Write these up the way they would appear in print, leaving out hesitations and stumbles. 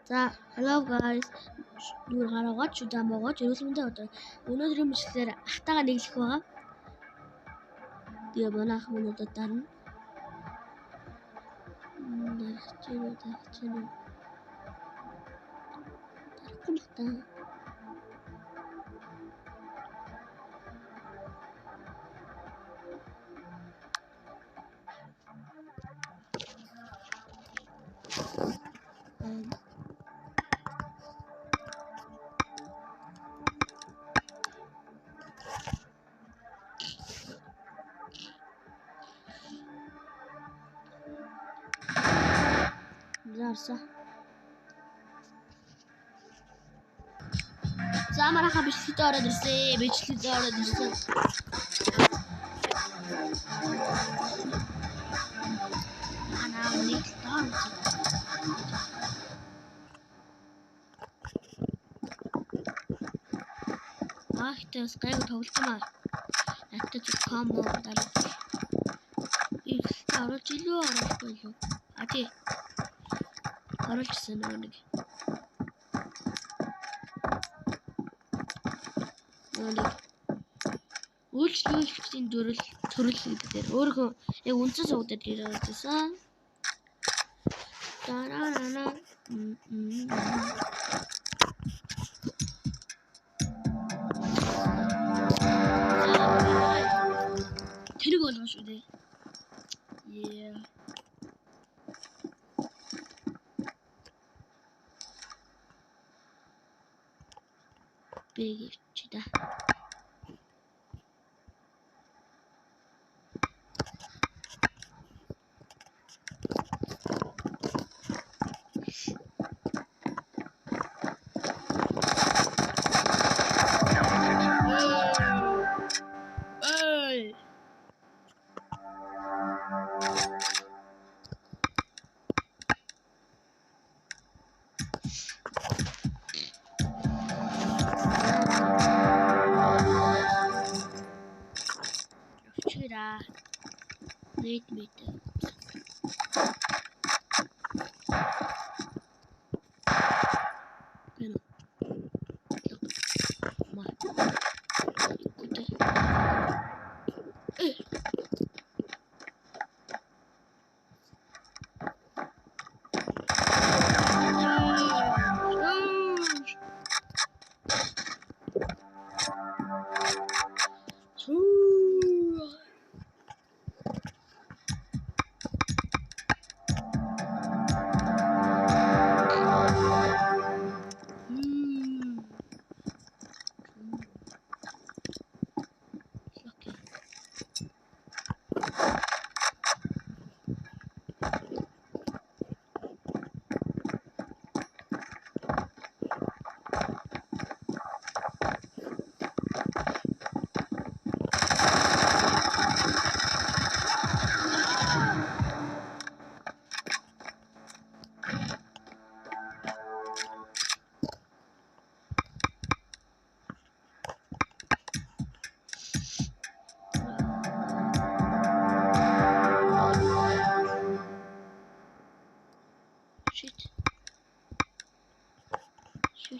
За, hello guys. Юу гараагаад чудаа могооч ерөөсөндөө одоо өнөөдрийн бичлэгээр ахтайгаа нэглэх байгаа. Тэгээ манай ах минь одоо дарна. Зарса. За манайха бичлэгт ороод ирсэн. Анаа нэг тоо. Ахтас гайг тоглоомаа. Атта комбо дараа. Их орж илүү орохгүй юу? Ати. Оролцсон нэг. Үйлчлүүлэгчдийн төрөл гэдэг. Өөрөө яг үнцэн суудад ирээд байсан. Тарарана. Тэрийг болгош үү? Yeah. Big чита. Wait. Shit.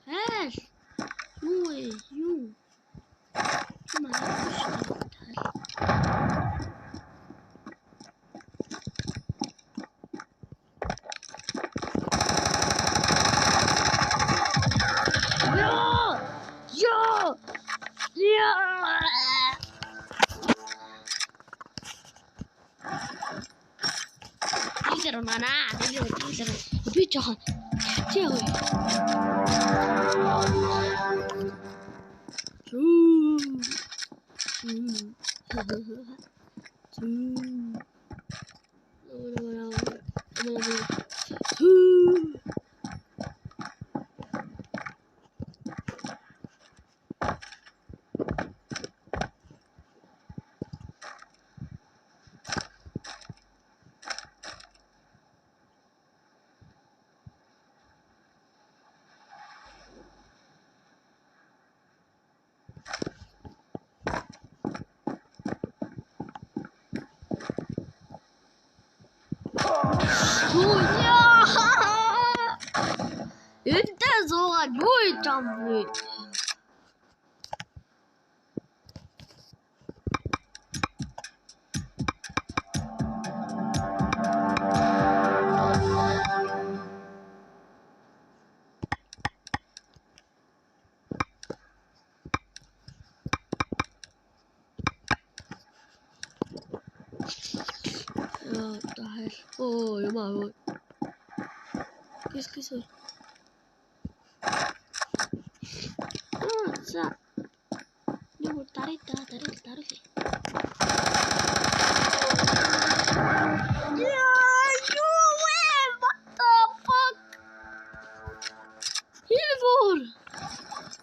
Hey! You. Come on. Би жоохон хичээв. Oh, yeah. Zombie. Oh, jag bara... Kiss. Så. Nu går det där. What the fuck? Hilvor!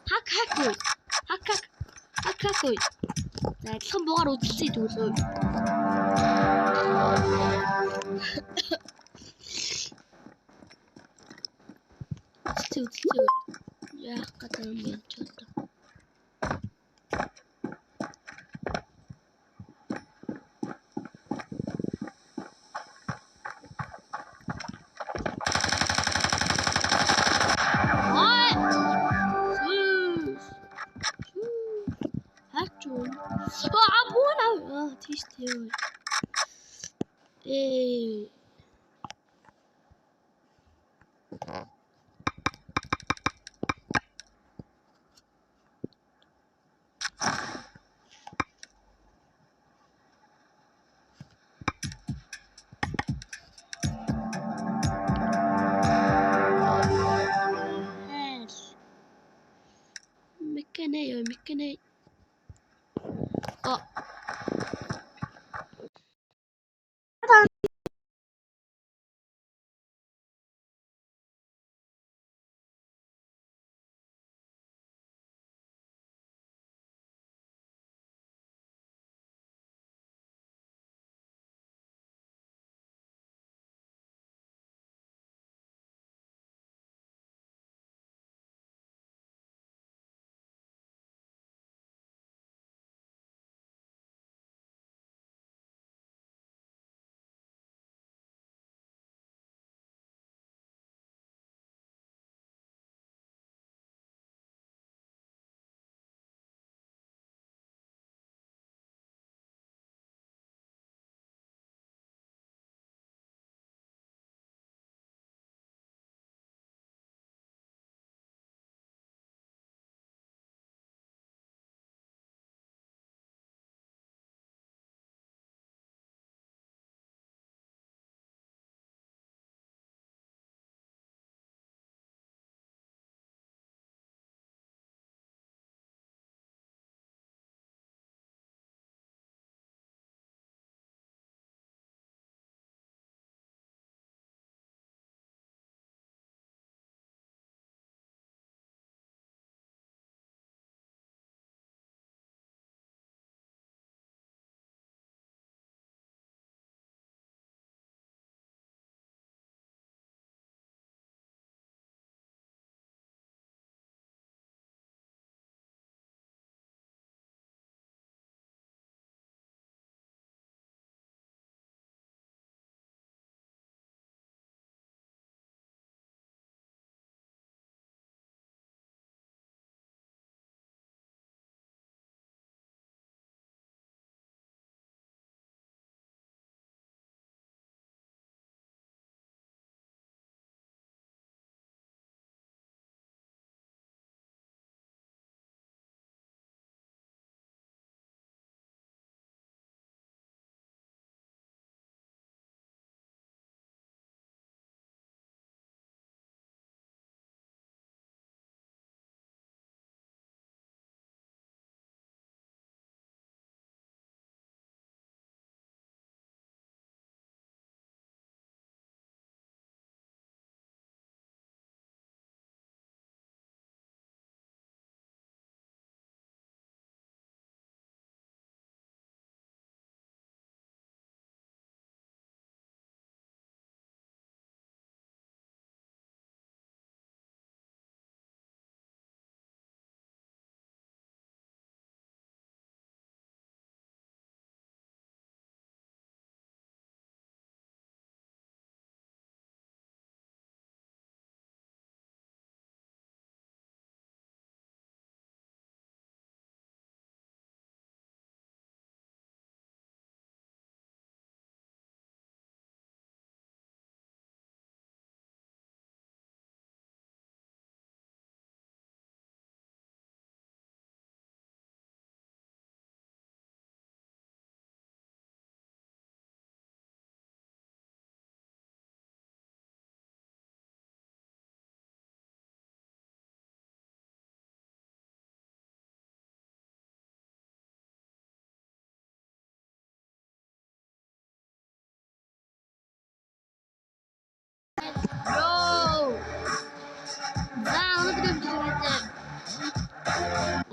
Hack. За адилхан буугаар үзэлцээ төгөлөө. Үзэлцээ. Яах гэдэг юм бэ ч одоо. Тийш тийм.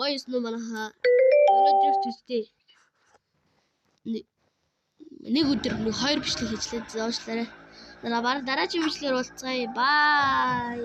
гоё юм манайхаа. Өнөөдөр төстэй. Нэг өдөр нэг хоёр бичлэг хийжлээ. Зоочлаарай. Дараа дараагийн бичлэгээр уулзъя. Бай.